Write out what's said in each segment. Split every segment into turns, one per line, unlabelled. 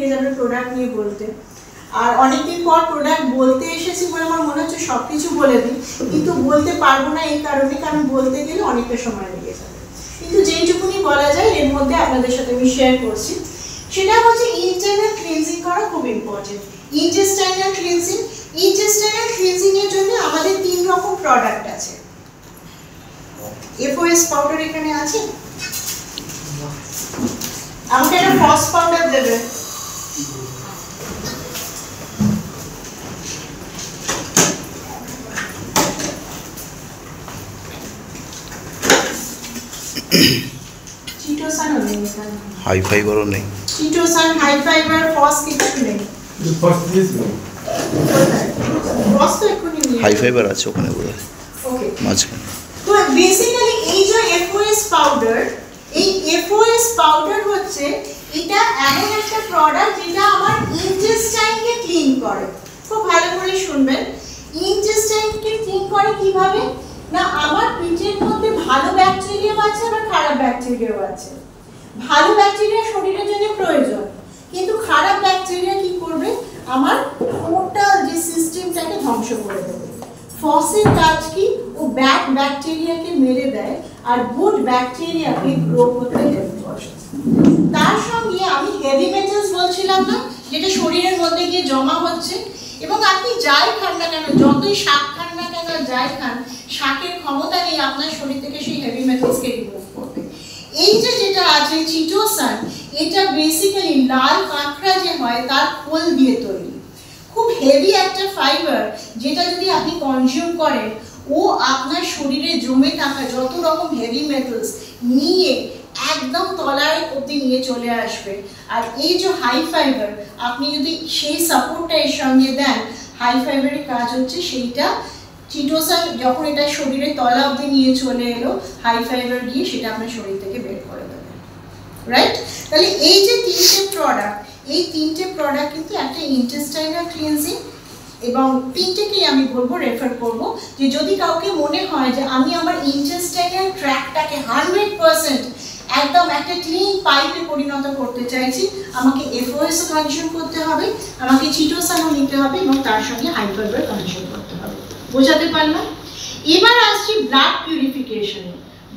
পেয়ে যাবে প্রোডাক্ট নিয়ে বলতে। আর অনেকদিন পর প্রোডাক্ট বলতে এসেছি বলে আমার মনে হচ্ছে সব কিছু বলে দিই, কিন্তু বলতে পারবো না এই কারণে, কারণ বলতে গেলে অনেকটা সময় লেগে যাবে। কিন্তু যেইটুকুনি বলা যায় এর মধ্যে আপনাদের সাথে আমি শেয়ার করছি, সেটা হচ্ছে ইন্টারনাল ক্লিনজিং করা খুব important. Intestinal cleansing, intestinal cleansing এর জন্য আমাদের 3 রকম প্রোডাক্ট আছে। এফওএস পাউডার এখানে আছে, আমাকে একটা ফস পাউডার দেবে। চিটোসানও নেই এখানে,
হাই ফাইবারও নেই,
চিটোসান হাই ফাইবার ফস কিছু নেই। ফস তো এখনই নেই,
হাই ফাইবার আছে ওখানে বলে।
ওকে,
মাঝখানে
তো বেসিক্যালি এই যে এফওএস পাউডার, এই এফওএস পাউডার হচ্ছে এটা এমন একটা প্রোডাক্ট যেটা আমার ইন্টেস্টাইনকে ক্লিন করে। খুব ভালো করে শুনবেন, ইন্টেস্টাইনকে ক্লিন করে কিভাবে না, আমার পেটের মধ্যে ভালো ব্যাকটেরিয়া আছে আবার খারাপ ব্যাকটেরিয়াও আছে। ভালো ব্যাকটেরিয়া শরীরের জন্য প্রয়োজন, কিন্তু খারাপ ব্যাকটেরিয়া কি করবে, আমার টোটাল যে সিস্টেমটাকে ধ্বংস করে দেবে। ফসের কাজ কি, ও ব্যাড ব্যাকটেরিয়াকে মেরে দেয় আর গুড ব্যাকটেরিয়াকে গ্রো করতে হেল্প করে। তার সঙ্গে আমি হেভি মেটালস বলছিলাম না, যেটা শরীরের মধ্যে গিয়ে জমা হচ্ছে, এবং আপনি যাই খান না কেন, যতই শাক খান না কেন, যাই খান, শাকের ক্ষমতা নেই আপনার শরীর থেকে সেই হেভি মেটালসকে রিমুভ করবে। এই যে যেটা আছে চিটোসান, এটা বেসিক্যালি লাল কাঁকড়া যে হয় তার খোল দিয়ে তৈরি, খুব হেভি একটা ফাইবার, যেটা যদি আপনি কনজিউম করেন ও আপনার শরীরে জমে থাকা যত রকম হেভি মেটালস নিয়ে একদম তলায় অবধি নিয়ে চলে আসবে। আর এই যে হাই ফাইবার, আপনি যদি সেই সাপোর্টটা এর সঙ্গে দেন, হাই ফাইবারের কাজ হচ্ছে সেইটা চিটোসান যখন এটা শরীরের তলা অবধি নিয়ে চলে এলো, হাই ফাইবার গিয়ে সেটা আপনার শরীর থেকে বের করে দেবে, রাইট? তাহলে এই যে 3টে প্রোডাক্ট, এই 3টে প্রোডাক্ট কিন্তু একটা ইন্টেস্টাইনাল ক্লিনজিং, এবং 3টেকেই আমি বলবো রেফার করব যে যদি কাউকে মনে হয় যে আমি আমার ইন্টেস্টাইনাল ট্র্যাক্টটাকে 100% একদম একটা ক্লিন পাইপে পরিণত করতে চাইছি, আমাকে এফওএস কনজিউম করতে হবে, আমাকে চিটোসানও নিতে হবে, এবং তার সঙ্গে হাই ফাইবার কনজিউম করতে হবে। বোঝাতে পারলাম? এবার আসছি ব্লাড পিউরিফিকেশন।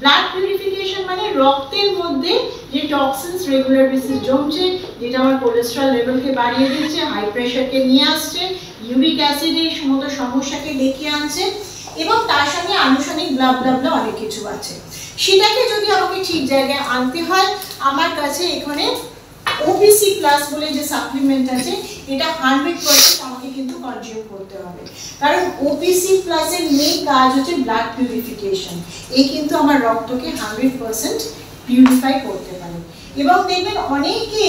ব্লাড পিউরিফিকেশন মানে রক্তের মধ্যে যে টক্সিনস রেগুলার বেসিস জমছে, যেটা আমার কোলেস্টেরল লেভেলকে বাড়িয়ে দিচ্ছে, হাই প্রেশারকে নিয়ে আসছে, ইউরিক অ্যাসিডের মতো সমস্যাকে ডেকে আনছে, এবং তার সঙ্গে আনুষঙ্গিক ব্লা ব্লা ব্লা অনেক কিছু আছে। সেটাকে যদি আমাকে ঠিক জায়গায় আনতে হয়, আমার কাছে এখানে ওপিসি প্লাস বলে যে সাপ্লিমেন্ট আছে, এটা 100% আমাকে কিন্তু কনজিউম করতে হবে, কারণ ওপিসি প্লাসের মেইন কাজ হচ্ছে ব্লাড পিউরিফিকেশন। এই কিন্তু আমার রক্তকে 100% পিউরিফাই করতে পারে। এবং দেখবেন অনেকে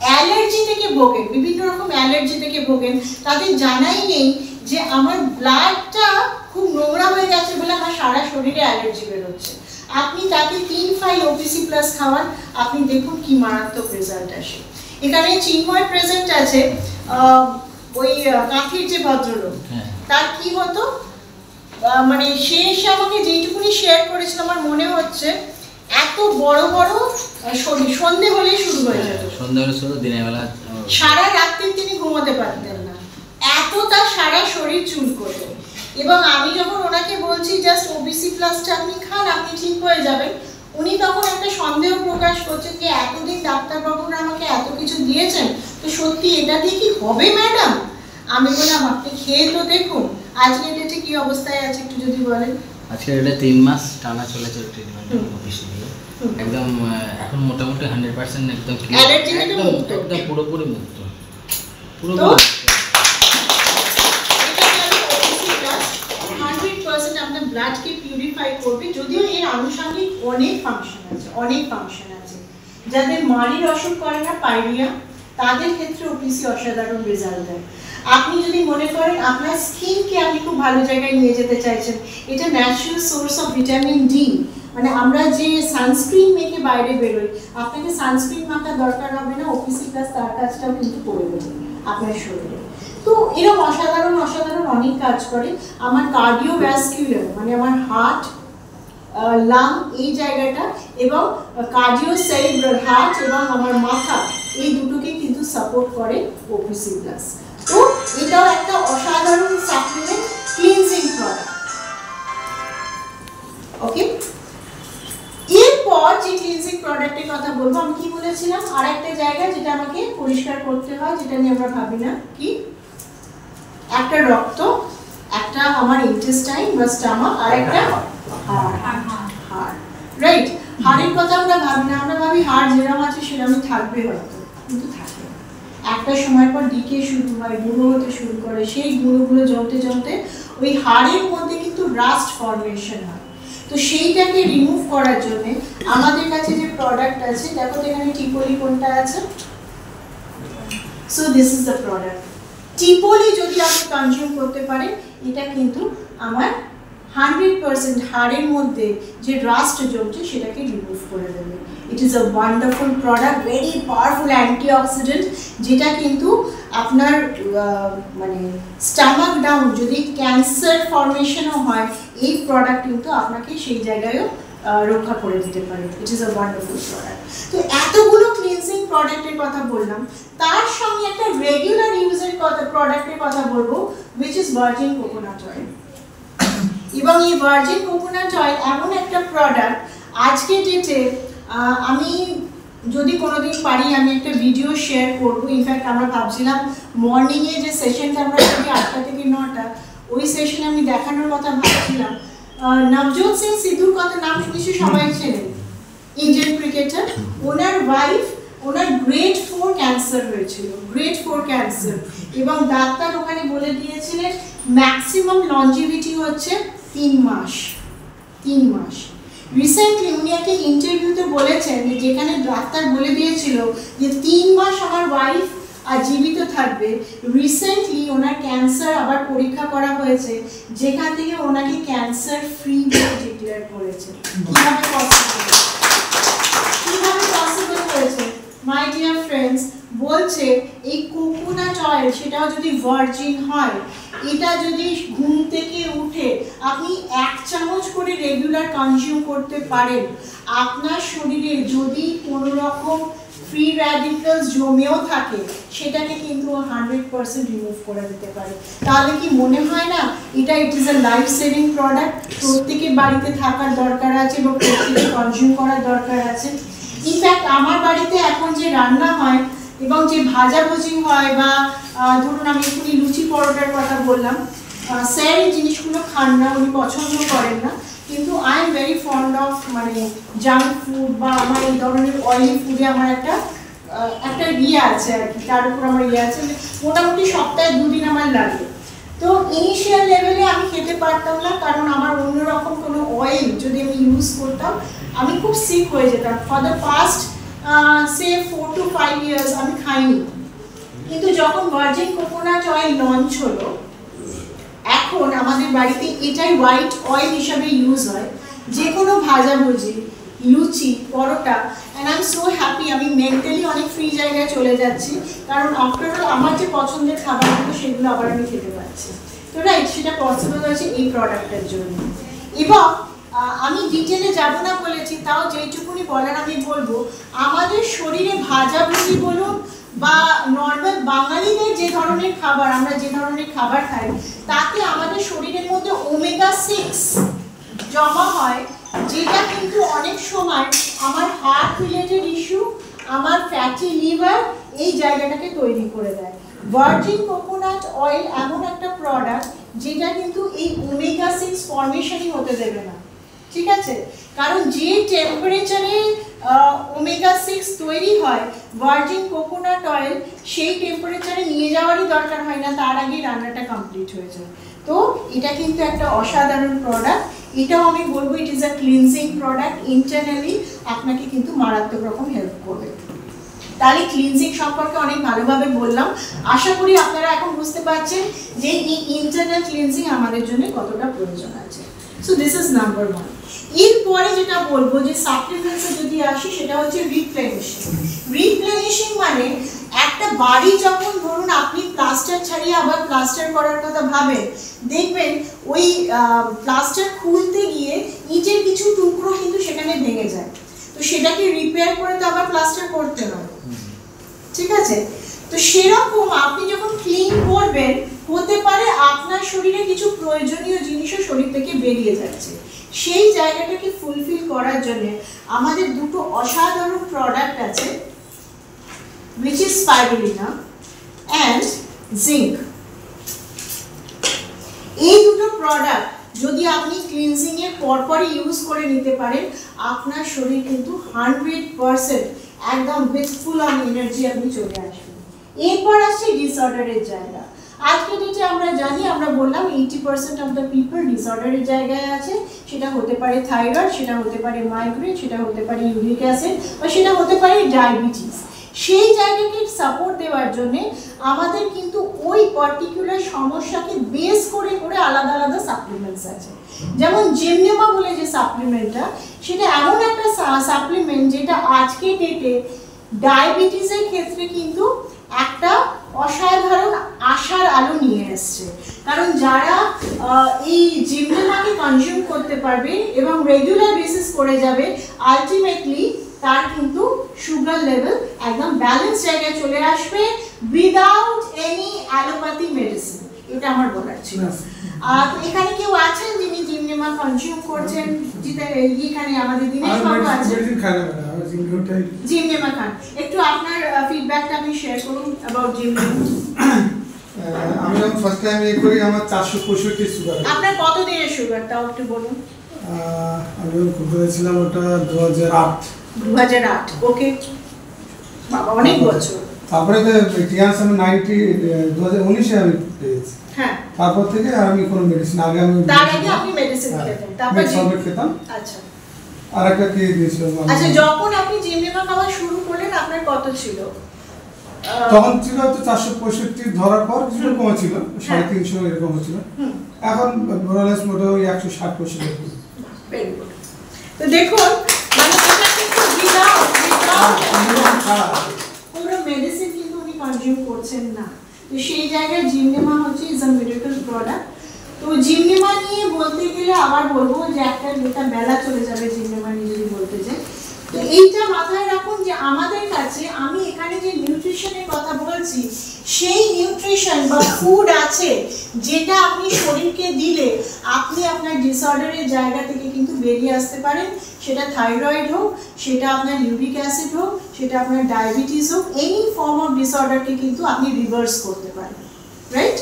অ্যালার্জি থেকে ভোগেন, বিভিন্ন রকম অ্যালার্জি থেকে ভোগেন, তাদের জানাই নেই যে আমার ব্লাডটা খুব নোংরা হয়ে গেছে বলে আমার সারা শরীরে অ্যালার্জি বেরোচ্ছে। আপনি তাকে 3 ফাইল ওপিসি প্লাস খাওয়ান, আপনি দেখুন কি মারাত্মক রেজাল্ট আসে। এখানে চিন্ময় প্রেজেন্ট আছে, ওই কাঁথির যে ভদ্রলোক, তার কি হতো, মানে সে এসে আমাকে যেইটুকুনি শেয়ার করেছিল আমার মনে হচ্ছে এত বড় বড় সন্ধে হলেই শুরু হয়ে যেত,
সন্ধ্যা হলে শুরু, দিনের বেলা
সারা রাত্রি তিনি ঘুমোতে পারতেন না, এত তার সারা শরীর চুল করত। এবং আমি যখন ওনাকে বলছি জাস্ট ওবিসি প্লাসটা আপনি খান, আপনি ঠিক হয়ে যাবেন, উনি তখন একটা সন্দেহ প্রকাশ করছেন যে এতদিন ডাক্তারবাবুরা আমাকে এত কিছু দিয়েছেন, তো সত্যি এটা দিয়ে কি হবে ম্যাডাম? আমি বললাম আপনি খেয়ে তো দেখুন। আজকে ডেটে কি অবস্থায় আছে একটু যদি বলেন।
আজকে এটা 3 মাস টানা চলেছে ট্রিটমেন্ট অফিসে দিয়ে, একদম এখন মোটামুটি 100% একদম
অ্যালার্জি থেকে মুক্ত,
একদম পুরোপুরি মুক্ত,
পুরোপুরি 100% আপনার ব্লাডকে পিউরিফাই করবে। যদিও এর আনুষঙ্গিক অনেক ফাংশন আছে, অনেক ফাংশন আছে। যাদের মাড়ির অসুখ করে না, পাইরিয়া, তাদের ক্ষেত্রে ওপিসি অসাধারণ রেজাল্ট দেয়। আপনি যদি মনে করেন আপনার স্কিনকে আপনি খুব ভালো জায়গায় নিয়ে যেতে চাইছেন, এটা natural source of vitamin D, মানে আমরা যে সানস্ক্রিন মেখে বাইরে বেরোই, আপনাকে সানস্ক্রিন মাখার দরকার হবে না, ওপিসি প্লাস তার কাজটাও কিন্তু করে দেবে আপনার শরীরে। তো এরকম অসাধারণ অসাধারণ অনেক কাজ করে। আমার কার্ডিওভ্যাসকুলার মানে আমার হার্ট, লাং এই জায়গাটা, এবং কার্ডিও সেরিব্রাল হার্ট এবং আমার মাথা, এই দুটোকে কিন্তু সাপোর্ট করে ওপিসি প্লাস। তো এটাও একটা অসাধারণ সাপ্লিমেন্ট ক্লিনজিং প্রোডাক্ট। ওকে, এরপর যে ক্লিনজিং প্রোডাক্টের কথা বলবো, আমি কি বলেছিলাম আর একটা জায়গা যেটা আমাকে পরিষ্কার করতে হয়, যেটা নিয়ে আমরা ভাবি না, কি একটা রক্ত, একটা আমার ইন্টেস্টাইন বা স্টমাক, আর একটা হাড়, রাইট? হাড়ের কথা আমরা ভাবি না, আমরা ভাবি হাড় যেরকম আছে সেরকমই থাকবে হয়তো, কিন্তু থাকে না। একটা সময় পর ডিকে শুরু হয়, গুঁড়ো হতে শুরু করে, সেই গুঁড়োগুলো জমতে জমতে ওই হাড়ের মধ্যে কিন্তু রাস্ট ফর্মেশন হয়। তো সেইটাকে রিমুভ করার জন্য আমাদের কাছে যে প্রোডাক্ট আছে, দেখো তো এখানে টিপলি কোনটা আছে, so this is the product. Typically যদি আপনি কনজিউম করতে পারেন, এটা কিন্তু আমার 100% হাড়ের মধ্যে যে রাস্ট জমছে সেটাকে রিমুভ করে দেবে। It is a wonderful product, very powerful antioxidant, যেটা কিন্তু আপনার মানে স্টমাক ডাউন যদি ক্যান্সার ফর্মেশনও হয়, এই প্রোডাক্ট কিন্তু আপনাকে সেই জায়গায়ও রক্ষা করে দিতে পারে। It is a wonderful product. তো এতগুলো ক্লিনজিং প্রোডাক্টের কথা বললাম, তার সঙ্গে একটা রেগুলার ইউজের কথা প্রোডাক্টের কথা বলবো, which is virgin coconut oil. এবং এই ভার্জিন কোকোনাট অয়েল এমন একটা প্রোডাক্ট, আজকে ডেটে আমি যদি কোনোদিন পারি আমি একটা ভিডিও শেয়ার করবো। ইনফ্যাক্ট আমরা ভাবছিলাম মর্নিংয়ে যে সেশনটা আমরা করি 8টা থেকে 9টা, ওই সেশনে আমি দেখানোর কথা ভাবছিলাম। নবজোৎ সিং সিদ্ধুর কথা নাম শুনেছি সবাই চেনেন, ইন্ডিয়ান ক্রিকেটার। ওনার ওয়াইফ, ওনার গ্রেড 4 ক্যান্সার হয়েছিল, গ্রেড 4 ক্যান্সার, এবং ডাক্তার ওখানে বলে দিয়েছিলেন ম্যাক্সিমাম লঞ্জিভিটি হচ্ছে 3 মাস। 3 মাস। রিসেন্টলি উনি একটা ইন্টারভিউতে বলেছেন, যেখানে ডাক্তার বলে দিয়েছিল যে 3 মাস আমার ওয়াইফ আর জীবিত থাকবে, রিসেন্টলি ওনার ক্যান্সার আবার পরীক্ষা করা হয়েছে, যেখান থেকে ওনাকে ক্যান্সার ফ্রি বলে ডিক্লেয়ার করেছে। কিভাবে পসিবল? কিভাবে পসিবল হয়েছে? মাই ডিয়ার ফ্রেন্ডস, বলছে এই কোকোনাট অয়েল, সেটাও যদি ভার্জিন হয়, এটা যদি ঘুম থেকে উঠে আপনি 1 চামচ করে রেগুলার কনজিউম করতে পারেন, আপনার শরীরে যদি কোনো রকম ফ্রি র্যাডিক্যালস জমেও থাকে, সেটাকে কিন্তু 100% রিমুভ করে দিতে পারে। তাহলে কি মনে হয় না এটা it is a life saving product? প্রত্যেকের বাড়িতে থাকার দরকার আছে এবং প্রত্যেকে কনজিউম করার দরকার আছে। ইনফ্যাক্ট আমার বাড়িতে এখন যে রান্না হয় এবং যে ভাজাভুজি হয়, বা ধরুন আমি এখনই লুচি পরোটার কথা বললাম, স্যার এই জিনিসগুলো খান না, উনি পছন্দ করেন না, কিন্তু I am very fond of মানে জাঙ্ক ফুড বা আমার এই ধরনের অয়েলি ফুডে আমার একটা ইয়ে আছে আর কি, তার উপর আমার ইয়ে আছে, মোটামুটি সপ্তাহে 2 দিন আমার লাগে। তো ইনিশিয়াল লেভেলে আমি খেতে পারতাম না, কারণ আমার অন্যরকম কোনো অয়েল যদি আমি ইউজ করতাম আমি খুব সিক হয়ে যেতাম। For the past say 4 to 5 years আমি খাইনি। কিন্তু যখন ভার্জিন কোকোনাট অয়েল লঞ্চ হলো, এখন আমাদের বাড়িতে এটাই হোয়াইট অয়েল হিসাবে ইউজ হয়, যে কোনো ভাজাভুজি, luchi, paratha, and I am so happy. আমি মেন্টালি অনেক ফ্রি জায়গায় চলে যাচ্ছি, কারণ আফটার অল আমার যে পছন্দের খাবারগুলো সেগুলো আবার আমি খেতে পারছি। তো রাইট, সেটা পসিবল হয়েছে এই প্রোডাক্টের জন্য। এবং আমি ডিটেলে যাব না বলেছি, তাও যেইটুকুনি বলার আমি বলবো, আমাদের শরীরে ভাজাভুজি বলুন বা নর্মাল বাঙালিদের যে ধরনের খাবার, আমরা যে ধরনের খাবার খাই, তাতে আমাদের শরীরের মধ্যে ওমেগা 6 জমা হয়, যেটা কিন্তু অনেক সময় আমার হার্ট রিলেটেড ইস্যু, আমার ফ্যাটি লিভার, এই জায়গাটাকে তৈরি করে দেয়। ভার্জিন কোকোনাট অয়েল এমন একটা প্রোডাক্ট যেটা কিন্তু এই ওমেগা 6 ফর্মেশনই হতে দেবে না, ঠিক আছে? কারণ যে টেম্পারেচারে ওমেগা 6 তৈরি হয় ভার্জিন কোকোনাট অয়েল, সেই টেম্পারেচারে নিয়ে যাওয়ারই দরকার হয় না, তার আগেই রান্নাটা কমপ্লিট হয়ে যায়। তো এটা কিন্তু একটা অসাধারণ প্রোডাক্ট। এটাও আমি বলবো it is a cleansing product, internally আপনাকে কিন্তু মারাত্মক রকম হেল্প করবে। তাহলে ক্লিনজিং সম্পর্কে অনেক ভালোভাবে বললাম, আশা করি আপনারা এখন বুঝতে পারছেন যে এই ইন্টারনাল ক্লিনজিং আমাদের জন্য কতটা প্রয়োজন আছে। So this is number 1। এরপরে যেটা বলবো যে সাপ্লিমেন্টসে যদি আসি, সেটা হচ্ছে রিপ্লেনিশিং। রিপ্লেনিশিং মানে একটা বাড়ি যখন ধরুন আপনি প্লাস্টার ছাড়িয়ে আবার প্লাস্টার করার কথা ভাবেন, দেখবেন ওই প্লাস্টার খুলতে গিয়ে ইটের কিছু টুকরো কিন্তু সেখানে ভেঙে যায়, তো সেটাকে রিপেয়ার করে তো আবার প্লাস্টার করতে হয়, ঠিক আছে? তো সেরকম আপনি যখন ক্লিন করবেন, হতে পারে আপনার শরীরে কিছু প্রয়োজনীয় জিনিসও শরীর থেকে বেরিয়ে যাচ্ছে। সেই জায়গাটাকে ফুলফিল করার জন্য আমাদের দুটো অসাধারণ প্রোডাক্ট আছে, which is spirulina and zinc। এই দুটো প্রোডাক্ট যদি আপনি ক্লিনজিং এর পরপরই ইউজ করে নিতে পারেন, আপনার শরীর কিন্তু 100% একদম উইথ ফুল অন এনার্জি আপনি চলে আসবেন। এরপর আসছে ডিসঅর্ডারের জায়গা। আজকে যেটা আমরা জানি, আমরা বললাম 80% অফ দ্য পিপল ডিসঅর্ডারের জায়গায় আছে। সেটা হতে পারে থাইরয়েড, সেটা হতে পারে মাইগ্রেন, সেটা হতে পারে ইউরিক অ্যাসিড, বা সেটা হতে পারে ডায়াবেটিস। সেই জায়গাকে সাপোর্ট দেওয়ার জন্য আমাদের কিন্তু ওই পার্টিকুলার সমস্যাকে বেস করে করে আলাদা আলাদা সাপ্লিমেন্টস আছে। যেমন জিমনেমা বলে যে সাপ্লিমেন্টটা, সেটা এমন একটা সাপ্লিমেন্ট যেটা আজকে ডেটে ডায়াবেটিসের ক্ষেত্রে কিন্তু একটা অসাধারণ আশার আলো নিয়ে এসছে। কারণ যারা এই জিমনেমাকে কনজিউম করতে পারবে এবং রেগুলার বেসিস করে যাবে, আলটিমেটলি তার কিন্তু সুগার লেভেল একদম ব্যালেন্স জায়গায় চলে আসবে উইদাউট এনি অ্যালোপ্যাথি মেডিসিন। এটা আমার বলার ছিল। আর এখানে কেউ আছেন যিনি জিমনেমা কনজিউম করছেন? যেটা এখানে আমাদের দিনেশ বাবু আছেন, জিমনেমা খান। একটু আপনার ফিডব্যাকটা আপনি শেয়ার করুন অ্যাবাউট জিমনেমা।
আমি যখন ফার্স্ট টাইম এই করি, আমার 465 সুগার।
আপনার কত দিনের সুগার তাও একটু বলুন।
আমি করেছিলাম ওটা 2008।
2008, ওকে, বাবা অনেক বছর।
তারপরে তো টিয়ান্স আমি 2019-এ আমি পেয়েছি।
হ্যাঁ,
তারপর থেকে আর আমি কোনো মেডিসিন, আগে আমি
তার আগে আপনি মেডিসিন খেতেন, তারপর
সবই খেতাম।
আচ্ছা
আর একটা কি দিয়েছিল?
আচ্ছা, যখন আপনি জিমনেমা খাওয়া শুরু করলেন আপনার কত ছিল?
তখন ছিল তো 465 ধরার পর কিছুটা কমেছিল, 350 এরকম হচ্ছিল। এখন মোরালেস মোটামুটি 160%।
Very good. তো দেখুন, মানে এটা কিন্তু উইদাউট কোনো মেডিসিন কিন্তু উনি কনজিউম করছেন না। তো সেই জায়গায় জিমনেমা হচ্ছে ইজ আ মিরাকল প্রোডাক্ট। তো জিমনেমা নিয়ে বলতে গেলে আবার বলবো যে একটা বেলা চলে যাবে জিমনেমা নিয়ে যদি বলতে যাই। তো এইটা মাথায় রাখুন যে আমাদের কাছে, আমি এখানে যে নিউট্রিশনের কথা বলছি, সেই নিউট্রিশন বা ফুড আছে যেটা আপনি শরীরকে দিলে আপনি আপনার ডিসঅর্ডারের জায়গা থেকে কিন্তু বেরিয়ে আসতে পারেন। সেটা থাইরয়েড হোক, সেটা আপনার ইউরিক অ্যাসিড হোক, সেটা আপনার ডায়াবেটিস হোক, এনি ফর্ম অফ ডিসঅর্ডারকে কিন্তু আপনি রিভার্স করতে পারেন, রাইট?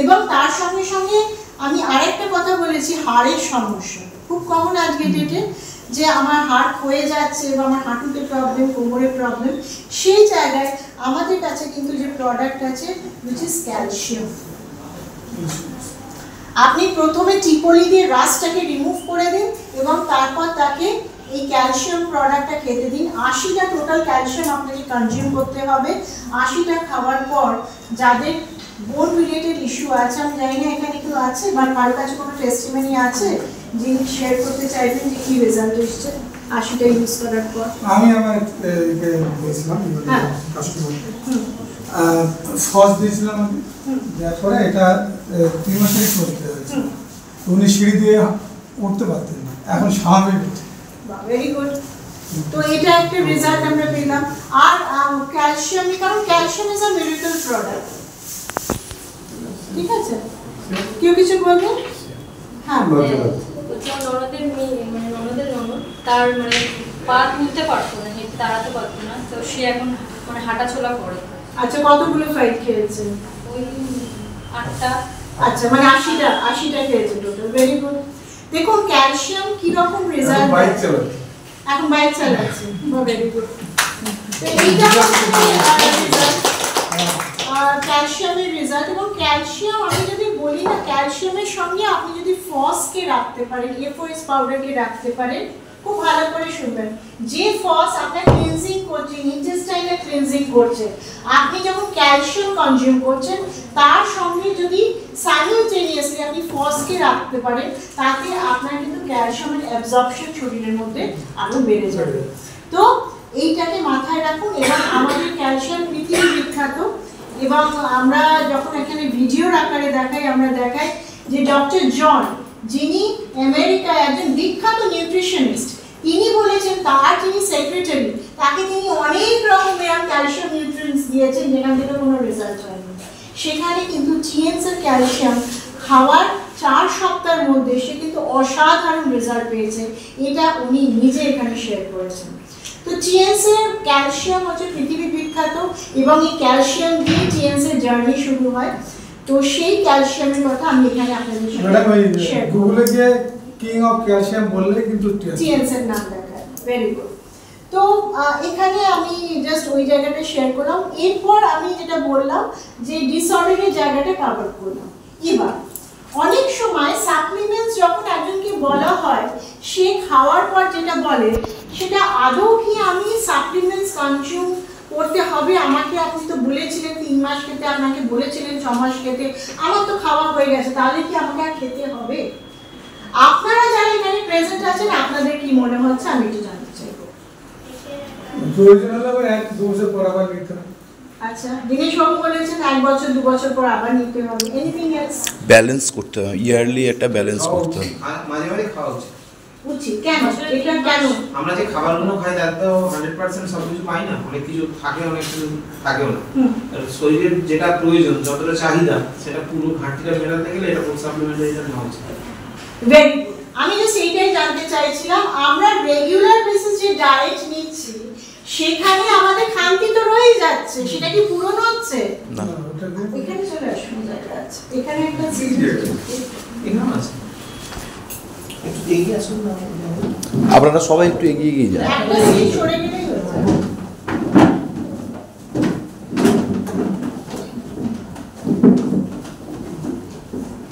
এবং তার সঙ্গে সঙ্গে আমি আরেকটা কথা বলেছি, হাড়ের সমস্যা খুব কমন আজকে ডেটে, যে আমার হার্ট হয়ে যাচ্ছে বা আমার হাঁটুতে প্রবলেম, কোমরে প্রবলেম, সেই জায়গায় আমাদের কাছে কিন্তু যে প্রোডাক্ট আছে which is ক্যালসিয়াম। আপনি প্রথমে টিপলি দিয়ে রাসটাকে রিমুভ করে দিন এবং তারপর তাকে এই ক্যালসিয়াম প্রোডাক্টটা খেতে দিন। 80টা টোটাল ক্যালসিয়াম আপনাকে কনজিউম করতে হবে। 80টা খাওয়ার পর যাদের বোন রিলেটেড ইস্যু আছে, আমি জানি না এখানে কেউ আছে বা কারো কাছে কোনো টেস্টিমনি আছে যিনি শেয়ার করতে চাইবেন যে কি রেজাল্ট এসেছে 80টা ইউজ করার পর?
আমি আমার বলছিলাম কাস্টমারকে ফার্স্ট দিয়েছিলাম আমি, তারপরে এটা 3 মাসের করতে হয়েছে। উনি সিঁড়ি দিয়ে উঠতে পারতেন না, এখন স্বাভাবিক।
Very good. তো এটা একটা রেজাল্ট আমরা পেলাম। আর ক্যালসিয়াম, কারণ calcium is a miracle product. ঠিক আছে, কেউ কিছু বলবেন? হ্যাঁ,
ননদের মেয়ে, মানে ননদের ননদ, তার মানে পা তুলতে পারতো না, হেঁটে দাঁড়াতে পারতো না, তো সে এখন মানে হাঁটাচলা করে।
আচ্ছা, কতগুলো ফাইট খেয়েছে?
ওই 8টা।
আচ্ছা, মানে 80টা খেয়েছে টোটাল। Very good. দেখুন ক্যালসিয়াম কি রকম রেজাল্ট,
বাইক চালাচ্ছে,
এখন বাইক চালাচ্ছে। Very good. তো এইটা ক্যালসিয়ামের রেজাল্ট। এবং ক্যালসিয়াম আমি যদি বলি না, ক্যালসিয়ামের সঙ্গে আপনি যদি ফসকে রাখতে পারেন, এফওএস পাউডারকে রাখতে পারেন, খুব ভালো করে শুনবেন। যে ফস আপনার ক্লিনজিং করছে, ইন্টেস্টাইনাল ক্লিনজিং করছে, আপনি যখন ক্যালসিয়াম কনজিউম করছেন তার সঙ্গে যদি সাইমultaneously আপনি ফসকে রাখতে পারেন, তাতে আপনার কিন্তু ক্যালসিয়ামের অ্যাবজর্পশন শরীরের মধ্যে আরো বেড়ে যাবে। তো এইটাকে মাথায় রাখুন। এবং আমাদের ক্যালসিয়াম পৃথিবী বিখ্যাত। এবং আমরা যখন এখানে ভিডিওর আকারে দেখাই, আমরা দেখাই যে ডক্টর জন, যিনি আমেরিকায় একজন বিখ্যাত নিউট্রিশনিস্ট, তিনি বলেছেন তার যিনি সেক্রেটারি তাকে তিনি অনেক রকমের ক্যালসিয়াম নিউট্রিয়েন্টস দিয়েছেন যেখান থেকে কোনো রেজাল্ট হয়নি। সেখানে কিন্তু টিএনস এর ক্যালসিয়াম খাওয়ার 4 সপ্তাহের মধ্যে সে কিন্তু অসাধারণ রেজাল্ট পেয়েছে, এটা উনি নিজে এখানে শেয়ার করেছেন। তো টিএনস এর ক্যালসিয়াম হচ্ছে পৃথিবী বিখ্যাত এবং এই ক্যালসিয়াম দিয়ে টিএনস এর জার্নি শুরু হয়। তো সেই ক্যালসিয়ামের কথা আমি এখানে আপনাদের সাথে শেয়ার করব।
গুগলে গিয়ে কিং অফ ক্যালসিয়াম বললে কিন্তু
টিএনস এর নাম দেখায়। Very good. তো এখানে আমি জাস্ট ওই জায়গাটা শেয়ার করলাম। এরপর আমি যেটা বললাম যে ডিসঅর্ডারের জায়গাটা কভার করলাম। এবার অনেক সময় সাপ্লিমেন্টস যখন একজনকে বলা হয় সে খাওয়ার পর যেটা বলে সেটা আদৌ কি আমি সাপ্লিমেন্টস কনজিউম করতে হবে আমাকে? আপনি তো বলেছিলেন 3 মাস খেতে, আপনাকে বলেছিলেন 6 মাস খেতে, আমার তো খাওয়া হয়ে গেছে, তাহলে কি আমাকে আর খেতে হবে? আপনারা যারা এখানে প্রেজেন্ট আছেন আপনাদের কি মনে হচ্ছে আমি একটু জানতে চাইবো।
প্রয়োজন হলে আবার 1-2 বছর পর আবার নিতে হবে।
আচ্ছা, দিনেশ বাবু বলেছেন 1 বছর 2 বছর পর আবার নিতে হবে। Anything else?
ব্যালেন্স করতে হবে, ইয়ারলি একটা ব্যালেন্স করতে হবে।
মাঝে মাঝে খাওয়া উচিত।
উচিত কেন? এটা কেন?
আমরা যে খাবারগুলো খাই তার তো 100% সব কিছু পাই না, অনেক কিছু থাকে, অনেক কিছু থাকেও না। শরীরের যেটা প্রয়োজন, যতটা চাহিদা, সেটা পুরো ঘাটতিটা মেটাতে গেলে এটা ফুড সাপ্লিমেন্টারি নেওয়া উচিত।
Very good. আমি জাস্ট এইটাই জানতে চাইছিলাম, আমরা রেগুলার বেসিস যে ডায়েট নিচ্ছি সেখানে আমাদের খামতি তো রয়ে যাচ্ছে, সেটা কি পূরণ হচ্ছে
না?
এখানে চলে আসুন, জায়গা আছে এখানে একটা
এখানে আছে, একটু এগিয়ে আসুন না।
আপনারা সবাই একটু এগিয়ে এগিয়ে যান।
একটা সিট সরে গেলেই হয়ে যাবে।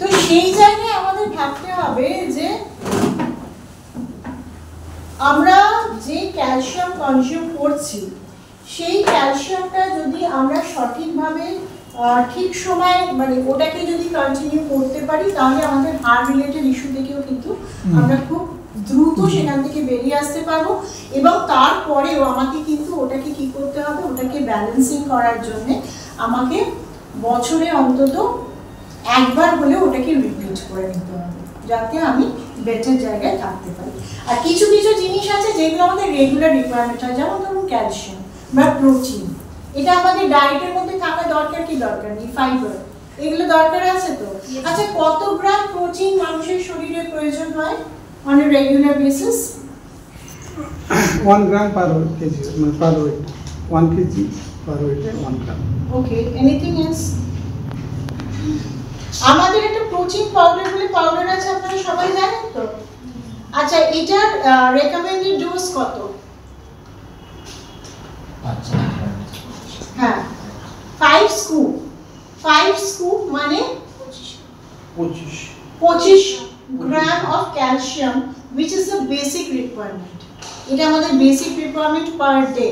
তো সেই জায়গায় আমাদের ভাবতে হবে যে আমরা যে ক্যালসিয়াম কনজিউম করছি সেই ক্যালসিয়ামটা যদি আমরা সঠিকভাবে ঠিক সময় মানে ওটাকে যদি কন্টিনিউ করতে পারি তাহলে আমাদের হার্ট রিলেটেড ইস্যু থেকেও কিন্তু আমরা খুব দ্রুত সেখান থেকে বেরিয়ে আসতে পারবো। এবং তারপরেও আমাকে কিন্তু ওটাকে কি করতে হবে, ওটাকে ব্যালেন্সিং করার জন্য আমাকে বছরে অন্তত একবার হলে ওটাকে রিপিট করে নিতে হবে যাতে আমি বেটার জায়গায় থাকতে পারি। আর কিছু কিছু জিনিস আছে যেগুলো আমাদের রেগুলার রিকোয়ারমেন্ট হয়, যেমন ধরুন ক্যালসিয়াম বা প্রোটিন, এটা আমাদের ডায়েটের মধ্যে থাকা দরকার কি দরকার নেই, ফাইবার এগুলো দরকার আছে তো। আচ্ছা, কত গ্রাম প্রোটিন মানুষের শরীরে প্রয়োজন হয় on a regular basis?
1 gram per KG, মানে পার ওয়েট 1 কেজি পার ওয়েটে 1 গ্রাম।
ওকে, এনিথিং এলস? আমাদের একটা প্রোটিন পাউডার বলে পাউডার আছে, আপনারা সবাই জানেন তো? আচ্ছা, এটার রেকমেন্ডেড ডোজ কত? হ্যাঁ, 5 স্কুপ। 5 স্কুপ মানে 25 gram of calcium, which is the basic requirement. এটা আমাদের বেসিক রিকোয়ারমেন্ট পার ডে,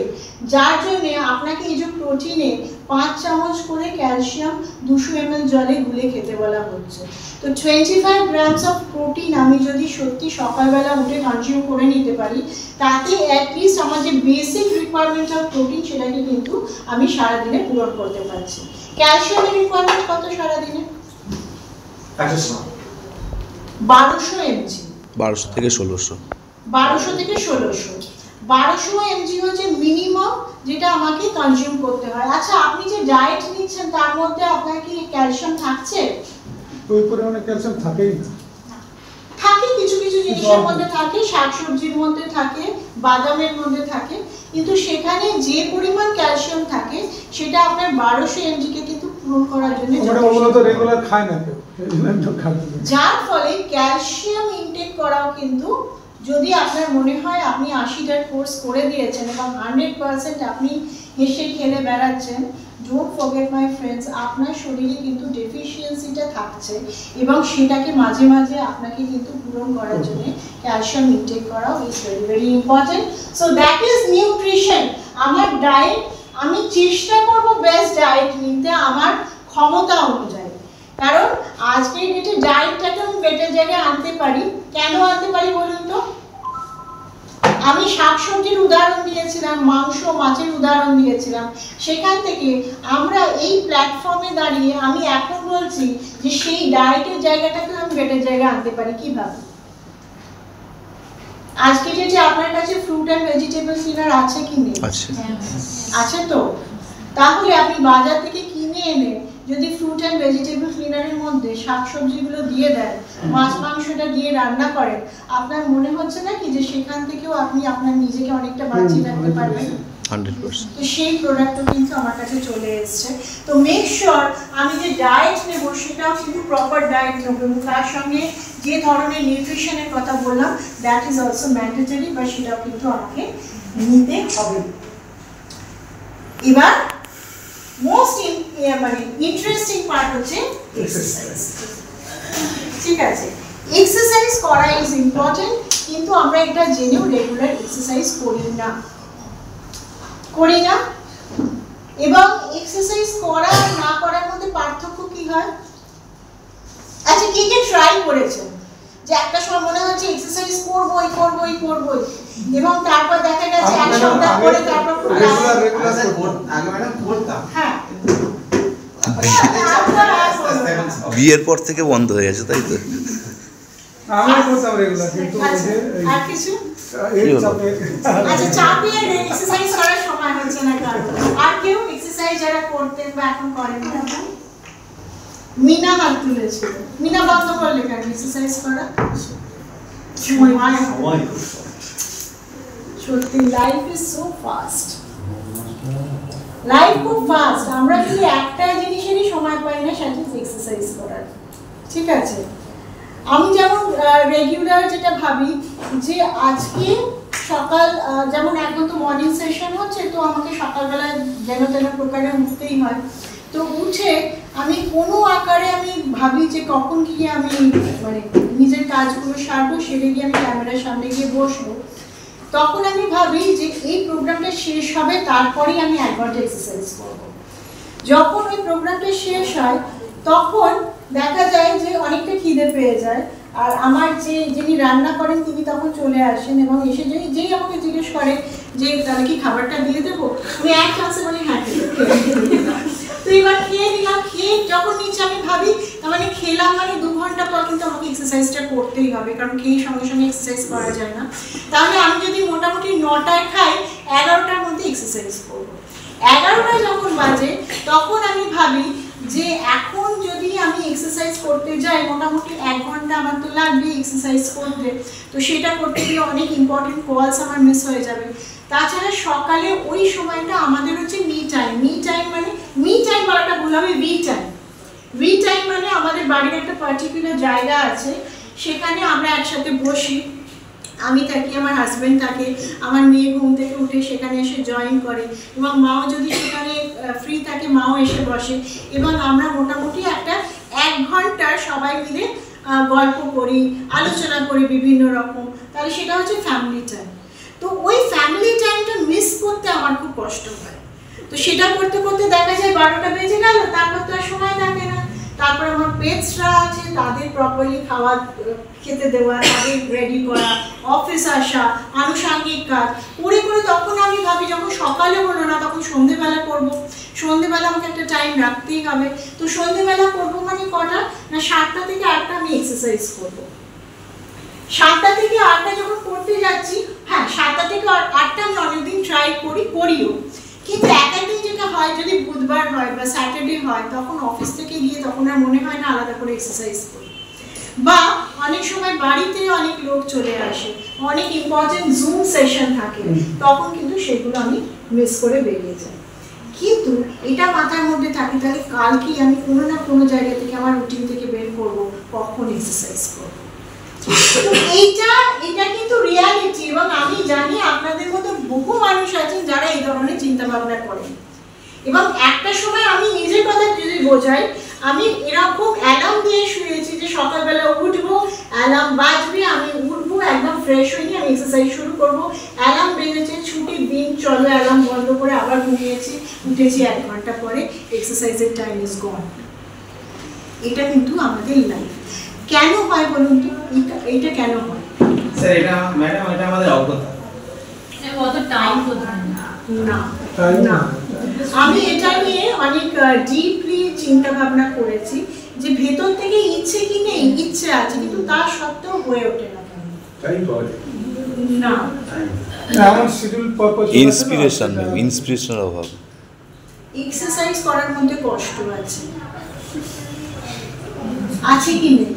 যার জন্য আপনাকে এই যে প্রোটিনে 5 চামচ করে ক্যালসিয়াম 200 ml জলে গুলে খেতে বলা হচ্ছে। তো 25 গ্রামস অফ প্রোটিন আমি যদি সত্যি সকালবেলা উঠে কনজিউম করে নিতে পারি তাতে অ্যাটলিস্ট আমার যে বেসিক রিকোয়ারমেন্ট অফ প্রোটিন সেটাকে কিন্তু আমি সারাদিনে পূরণ করতে পারছি। ক্যালসিয়ামের রিকোয়ারমেন্ট কত সারাদিনে? 1200 mg।
1200 থেকে 1600।
1200 থেকে 1600। 1200 mg হচ্ছে মিনিমাম যেটা আমাকে কনজিউম করতে হয়। আচ্ছা, আপনি যে ডায়েট নিচ্ছেন তার মধ্যে আপনার কি ক্যালসিয়াম থাকছে?
ওই পরিমাণে ক্যালসিয়াম থাকেই না।
থাকে, কিছু কিছু জিনিসের মধ্যে থাকে, শাকসবজির মধ্যে থাকে, বাদামের মধ্যে থাকে, কিন্তু সেখানে যে পরিমাণ ক্যালসিয়াম থাকে সেটা আপনার 1200 mg কে কিন্তু পূরণ করার জন্য
ওগুলো তো রেগুলার খায় না কেউ,
যার ফলে ক্যালসিয়াম ইনটেক করাও কিন্তু যদি আপনার মনে হয় আপনি 80টার কোর্স করে দিয়েছেন এবং 100% আপনি হেসে খেলে বেড়াচ্ছেন, ডোন্ট ফরগেট মাই ফ্রেন্ডস, আপনার শরীরে কিন্তু ডেফিসিয়েন্সিটা থাকছে এবং সেটাকে মাঝে মাঝে আপনাকে কিন্তু পূরণ করার জন্য ক্যালসিয়াম ইনটেক করাও is very very important. So that is nutrition. আমার ডায়েট, আমি চেষ্টা করব বেস্ট ডায়েট নিতে আমার ক্ষমতা অনুযায়ী, কারণ আজকের ডেটে ডায়েটটাকে আমি বেটার জায়গায় আনতে পারি। কেন আনতে পারি বলুন তো? আমি শাকসবজির উদাহরণ দিয়েছিলাম, মাংস মাছের উদাহরণ দিয়েছিলাম, সেখান থেকে আমরা এই প্ল্যাটফর্মে দাঁড়িয়ে আমি এখন বলছি যে সেই ডায়েটের জায়গাটাকে আমি বেটার জায়গায় আনতে পারি। কিভাবে? আজকে যে আপনার কাছে ফ্রুট অ্যান্ড ভেজিটেবল ক্লিনার আছে কি নেই?
আছে।
আছে তো? তাহলে আপনি বাজার থেকে কিনে এনে যদি ফ্রুট অ্যান্ড ভেজিটেবল ক্লিনারের মধ্যে শাকসবজিগুলো দিয়ে দেন, মাছ মাংসটা দিয়ে রান্না করেন, আপনার মনে হচ্ছে না কি যে সেখান থেকেও আপনি আপনার নিজেকে অনেকটা বাঁচিয়ে রাখতে পারবেন?
100%।
তো সেই প্রোডাক্টও কিন্তু আমার কাছে চলে এসছে। তো মেক শিওর আমি যে ডায়েট নেব সেটাও কিন্তু প্রপার ডায়েট নেব, এবং তার সঙ্গে যে ধরনের নিউট্রিশনের কথা বললাম দ্যাট ইজ অলসো ম্যান্ডেটরি, বা সেটাও কিন্তু আমাকে নিতে হবে। এবার মোস্ট মানে ইন্টারেস্টিং পার্ট হচ্ছে এক্সারসাইজ। ঠিক আছে, এক্সারসাইজ করা ইজ ইম্পর্টেন্ট, কিন্তু আমরা এটা জেনেও রেগুলার এক্সারসাইজ করি না। এবং এক্সারসাইজ করা আর না করার মধ্যে পার্থক্য কি হয়? আচ্ছা, কে ট্রাই করেছেন যে একটা সময় মনে হচ্ছে এক্সারসাইজ করবই এবং তারপর দেখা গেছে এক সপ্তাহ পরে তারপর
আগে ম্যাডাম করতাম।
হ্যাঁ,
বিয়ের পর থেকে বন্ধ হয়ে গেছে, তাই তো?
আমি করতাম রেগুলার, কিন্তু ওই যে
আর কিছু
এই চাপে
আচ্ছা চাপে এক্সারসাইজ করার সময় হচ্ছে না কারণ। আর কেউ এক্সারসাইজ যারা করতেন বা এখন করেন না? মিনা হাত তুলেছিল। মিনা বন্ধ করলে কেন এক্সারসাইজ করা? সত্যি life is so fast, life খুব ফাস্ট। আমরা যদি একটা জিনিসেরই সময় পাই না, সেটা এক্সারসাইজ করার। ঠিক আছে, আমি যেমন রেগুলার যেটা ভাবি যে আজকে সকাল যেমন এখন তো মর্নিং সেশন হচ্ছে, তো আমাকে সকালবেলায় যেন তেন প্রকারে উঠতেই হয়। তো উঠে আমি কোনো আকারে আমি ভাবি যে কখন গিয়ে আমি মানে নিজের কাজগুলো সারবো, সেরে গিয়ে আমি ক্যামেরার সামনে গিয়ে বসবো। তখন আমি ভাবি যে এই প্রোগ্রামটা শেষ হবে, তারপরেই আমি 1 ঘন্টা এক্সারসাইজ করবো। যখন ওই প্রোগ্রামটা শেষ হয় তখন দেখা যায় যে অনেকটা খিদে পেয়ে যায়, আর আমার যিনি রান্না করেন তিনি তখন চলে আসেন এবং এসে যেই আমাকে জিজ্ঞেস করে যে তাহলে কি খাবারটা দিয়ে দেবো, আমি এক চান্সে বলি হ্যাঁ। তো এবার খেয়ে নিলাম, খেয়ে যখন নিচে আমি ভাবি তার মানে খেলাম মানে 2 ঘন্টা পর কিন্তু আমাকে এক্সারসাইজটা করতেই হবে, কারণ খেয়ে সঙ্গে সঙ্গে এক্সারসাইজ করা যায় না। তাহলে আমি যদি মোটামুটি 9টায় খাই, 11টার মধ্যে এক্সারসাইজ করবো। 11টায় যখন বাজে তখন আমি ভাবি যে এখন যদি আমি এক্সারসাইজ করতে যাই মোটামুটি 1 ঘন্টা আমার তো লাগবে এক্সারসাইজ করতে, তো সেটা করতে গিয়ে অনেক ইম্পর্টেন্ট কলস আমার মিস হয়ে যাবে। তাছাড়া সকালে ওই সময়টা আমাদের হচ্ছে মি টাইম মানে মি টাইম বলাটা ভুল হবে, ভি টাইম মানে আমাদের বাড়ির একটা পার্টিকুলার জায়গা আছে, সেখানে আমরা একসাথে বসি। আমি থাকি, আমার হাজব্যান্ড থাকে, আমার মেয়ে ঘুম থেকে উঠে সেখানে এসে জয়েন করে, এবং মাও যদি সেখানে ফ্রি থাকে মাও এসে বসে, এবং আমরা মোটামুটি একটা 1 ঘন্টার সবাই মিলে গল্প করি, আলোচনা করি বিভিন্ন রকম। তাহলে সেটা হচ্ছে ফ্যামিলি টাইম। তো ওই ফ্যামিলি টাইমটা মিস করতে আমার খুব কষ্ট হয়। তো সেটা করতে করতে দেখা যায় 12টা বেজে গেল, তারপর তো আর সময় থাকে না। তারপর আমার পেটসরা আছে, তাদের প্রপারলি খেতে দেওয়া, তাদের রেডি করা, অফিস আসা, আনুষঙ্গিক কাজ করে তখন আমি ভাবি যখন সকালে হলো না তখন সন্ধেবেলা করবো। সন্ধেবেলা আমাকে একটা টাইম রাখতেই হবে। তো সন্ধেবেলা করবো মানে কটা না, 7টা থেকে 8টা আমি এক্সারসাইজ করবো। 7টা থেকে 8টা যখন করতে যাচ্ছি, হ্যাঁ 7টা থেকে 8টা আমি অনেকদিন ট্রাই করিও, কিন্তু একদিন যেটা হয় যদি বুধবার হয় বা স্যাটারডে হয় তখন অফিস থেকে গিয়ে তখন আর মনে হয় না আলাদা করে এক্সারসাইজ করি, বা অনেক সময় বাড়িতে অনেক লোক চলে আসে, অনেক ইম্পর্টেন্ট জুম সেশন থাকে, তখন কিন্তু সেগুলো আমি মিস করে বেরিয়ে যাই। কিন্তু এটা মাথার মধ্যে থাকে তাহলে কালকেই আমি কোনো না কোনো জায়গা থেকে আমার রুটিন থেকে বের করবো কখন এক্সারসাইজ করবো। তো এটা কিন্তু রিয়ালিটি, এবং আমি জানি আপনাদের মতো বহু মানুষ আছেন যারা এই ধরনের চিন্তা ভাবনা করেন। এবং একটা সময় আমি নিজের কথা যদি বোঝাই, আমি এরকম অ্যালার্ম দিয়ে শুয়েছি যে সকালবেলা উঠবো, অ্যালার্ম বাজবে, আমি উঠবো, একদম ফ্রেশ হয়ে নিয়ে আমি এক্সারসাইজ শুরু করবো। অ্যালার্ম বেজেছে, ছুটির দিন, চলো অ্যালার্ম বন্ধ করে আবার ঘুমিয়েছি, উঠেছি 1 ঘন্টা পরে, এক্সারসাইজের টাইম ইজ গন। এটা কিন্তু আমাদের লাইফ। কেন হয় বলুন তো, এটা কেন হয়?
স্যার এটা ম্যাডাম এটা আমাদের অজ্ঞতা।
কত টাইম
না, আমি এটা নিয়ে অনেক ডিপলি চিন্তা ভাবনা করেছি যে ভেতর থেকে ইচ্ছে কি নেই, ইচ্ছে আছে কিন্তু তা সত্ত্বেও হয়ে ওঠে না। না
আমার শিডিউল পরপর
ইন্সপিরেশনের অভাব।
এক্সারসাইজ করার মধ্যে কষ্ট আছে, আছে কি নেই?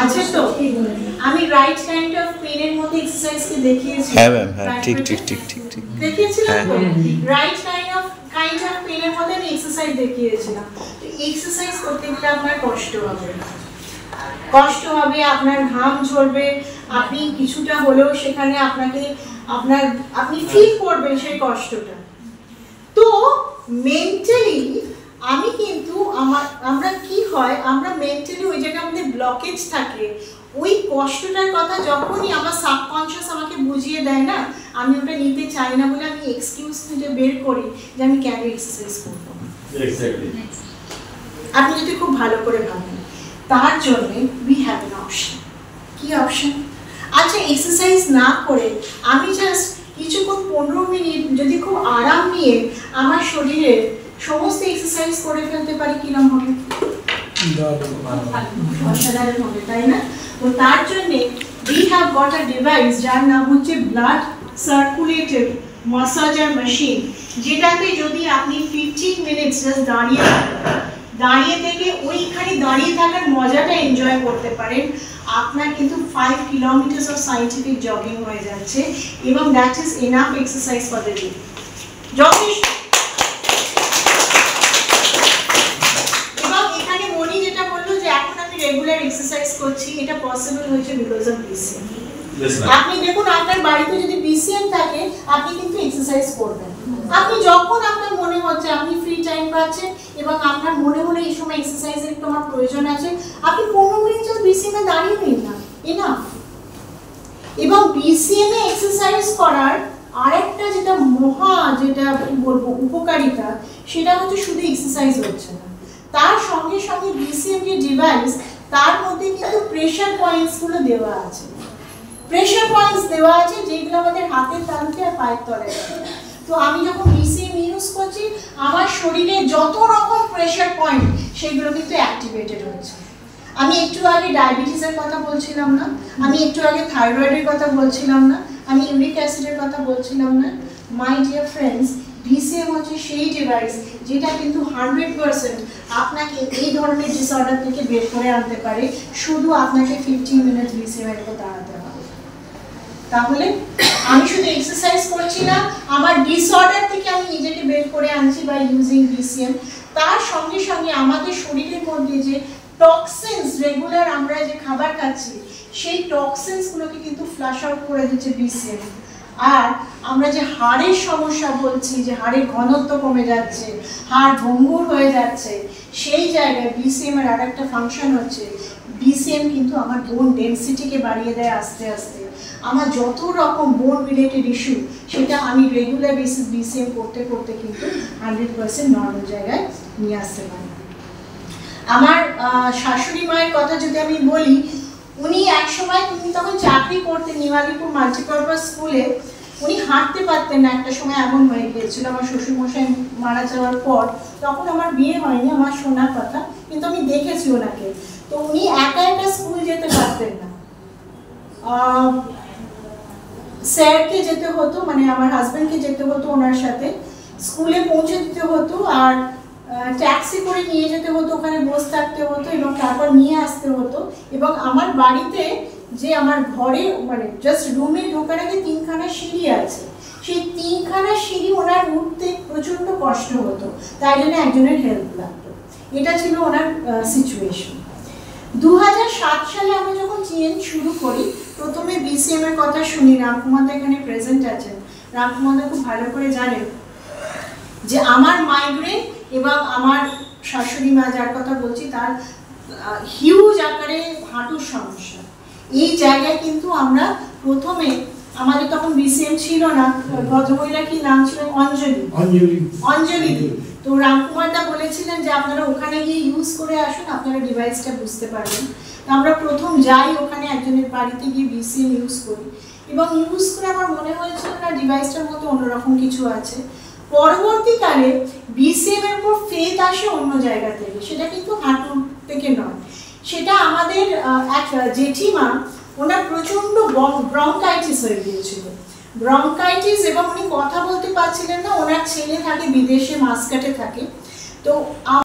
আছে তো। আমি রাইট কাইন্ড অফ পেনের মধ্যে এক্সারসাইজকে দেখিয়েছি।
হ্যাঁ ম্যাম, হ্যাঁ, ঠিক।
দেখিয়েছিলাম তো। রাইট কাইন্ড অফ পেনের মধ্যে আমি এক্সারসাইজ দেখিয়েছিলাম। তো এক্সারসাইজ করতে গেলে আপনার কষ্ট হবে, আপনার ঘাম ঝরবে, আপনি কিছুটা হলেও সেখানে আপনি ফিল করবেন সেই কষ্টটা। তো মেন্টালি আমি কিন্তু আমরা কি হয়, আমরা মেন্টালি ওই জায়গায় আমাদের ব্লকেজ থাকে, ওই কষ্টটার কথা যখনই আমার সাবকনশিয়াস আমাকে বুঝিয়ে দেয় না, আমি ওটা নিতে চাই না বলে আমি এক্সকিউজ খুঁজে বের করি যে আমি কেন এক্সারসাইজ করবো। আপনি যদি খুব ভালো করে ভাবেন, তার জন্য উই হ্যাভ এন অপশন। কি অপশন? আচ্ছা, এক্সারসাইজ না করে আমি জাস্ট কিছুক্ষণ 15 মিনিট যদি খুব আরাম নিয়ে আমার শরীরের সমস্ত এক্সারসাইজ করে ফেলতে পারি, কিরম হবে? অসাধারণ হবে, তাই না? তো তার জন্য we have got a device যার নাম হচ্ছে ব্লাড সার্কুলেটেড ম্যাসাজার মেশিন, যেটাতে যদি আপনি 15 মিনিটস জাস্ট দাঁড়িয়ে থেকে ওইখানে দাঁড়িয়ে থাকার মজাটা এনজয় করতে পারেন, আপনার কিন্তু 5 কিলোমিটার অফ সায়েন্টিফিক জগিং হয়ে যাচ্ছে, এবং that is enough exercise for the day. যথেষ্ট। এবং এখানে মনি যেটা বললো যে এখন আমি রেগুলার এক্সারসাইজ করছি, এটা পসিবল হয়েছে বিকজ অফ BCM। আপনি দেখুন, আপনার বাড়িতে যদি BCM থাকে, আপনি কিন্তু এক্সারসাইজ করবেন। আপনি যখন আপনার মনে হচ্ছে আপনি ফ্রি টাইম পাচ্ছেন এবং আপনার মনে হলো এই সময় এক্সারসাইজের একটু আমার প্রয়োজন আছে, আপনি 15 মিনিট জাস্ট BCM এ দাঁড়িয়ে নিন না, এনাফ। এবং BCM এ এক্সারসাইজ করার আরেকটা যেটা বলবো উপকারিতা, সেটা হচ্ছে শুধু এক্সারসাইজ হচ্ছে না, তার সঙ্গে সঙ্গে BCM যে ডিভাইস, তার মধ্যে কিন্তু প্রেসার পয়েন্টস গুলো দেওয়া আছে। যেগুলো আমাদের হাতের তালুতে আর পায়ের তলায়। তো আমি যখন BCM ইউজ করছি, আমার শরীরে যত রকম প্রেসার পয়েন্ট সেগুলো কিন্তু অ্যাক্টিভেটেড হচ্ছে। আমি একটু আগে ডায়াবেটিসের কথা বলছিলাম না, আমি একটু আগে থাইরয়েডের কথা বলছিলাম না, আমি ইউরিক অ্যাসিডের কথা বলছিলাম না। মাই ডিয়ার ফ্রেন্ডস, BCM হচ্ছে সেই ডিভাইস যেটা কিন্তু 100% আপনাকে এই ধরনের ডিসঅর্ডার থেকে বের করে আনতে পারে, শুধু আপনাকে 15 মিনিট BCM এর উপর দাঁড়াতে হবে। তাহলে আমি শুধু এক্সারসাইজ করছি না, আমার ডিসঅর্ডার থেকে আমি নিজেকে বের করে আনছি বাই ইউজিং BCM। তার সঙ্গে সঙ্গে আমাদের শরীরের মধ্যে যে টক্সিনস, রেগুলার আমরা যে খাবার খাচ্ছি, সেই টক্সিনস গুলোকে কিন্তু ফ্লাশ আউট করে দিচ্ছে BCM। আর আমরা যে হাড়ের সমস্যা বলছি, যে হাড়ের ঘনত্ব কমে যাচ্ছে, হাড় ভঙ্গুর হয়ে যাচ্ছে, সেই জায়গায় BCM এর আরেকটা ফাংশন হচ্ছে, BCM কিন্তু আমার বোন ডেনসিটিকে বাড়িয়ে দেয় আস্তে আস্তে। আমার যত রকম বোন রিলেটেড ইস্যু, সেটা আমি রেগুলার বেসিস BCM করতে করতে কিন্তু 100% নর্মাল জায়গায় নিয়ে আসতে পারি। আমার শাশুড়ি মায়ের কথা যদি আমি বলি, উনি একসময়, তিনি তখন চাকরি করতেন নিমালিপুর মাল্টিপারপাস স্কুলে, উনি হাঁটতে পারতেন না, একটা সময় এমন হয়ে গিয়েছিল আমার শ্বশুরমশাই মারা যাওয়ার পর। তখন আমার বিয়ে হয়নি, আমার শোনার কথা, কিন্তু আমি দেখেছি ওনাকে। তো উনি একা স্কুল যেতে পারতেন না, স্যারকে যেতে হতো, মানে আমার হাজব্যান্ডকে যেতে হতো ওনার সাথে, স্কুলে পৌঁছে দিতে হতো, আর ট্যাক্সি করে নিয়ে যেতে হতো, ওখানে বসে থাকতে হতো এবং তারপর নিয়ে আসতে হতো। এবং আমার বাড়িতে যে আমার ঘরে, মানে জাস্ট রুমে ঢোকার আগে 3খানা সিঁড়ি আছে, সেই 3খানা সিঁড়ি ওনার উঠতে প্রচণ্ড কষ্ট হতো, তাই জন্য একজনের হেল্প লাগতো। এটা ছিল ওনার সিচুয়েশন। 2007 সালে আমি যখন চেঞ্জ শুরু করি, প্রথমে BCM এর কথা শুনি। রামকুমার এখানে প্রেজেন্ট আছেন, রামকুমার খুব ভালো করে জানেন যে আমার মাইগ্রেন এবং আমার শাশুড়ি মা যার কথা বলছি, তার হিউজ আকারে হাঁটুর সমস্যা। এই জায়গায় কিন্তু আমরা প্রথমে, আমাদের তখন BCM ছিল না, ভদ্রমহিলা কি নাম ছিল, অঞ্জলি। তো রামকুমারদা বলেছিলেন যে আপনারা ওখানে গিয়ে ইউজ করে আসুন, আপনারা ডিভাইসটা বুঝতে পারবেন। তো আমরা প্রথম যাই ওখানে, একজনের বাড়িতে গিয়ে BCM ইউজ করি, এবং ইউজ করে আমার মনে হয়েছিল না ডিভাইসটার মধ্যে অন্যরকম কিছু আছে। পরবর্তীকালে BCM এর উপর ফেথ আসে অন্য জায়গা থেকে, সেটা কিন্তু হাঁটু থেকে নয়, সেটা আমাদের এক জেঠিমা, ওনার প্রচণ্ড ব্রঙ্কাইটিস হয়ে গিয়েছিল, ব্রঙ্কাইটিস, এবং উনি কথা বলতে পারছিলেন না। ওনার ছেলে থাকে বিদেশে, মাস্কাটে থাকে। তো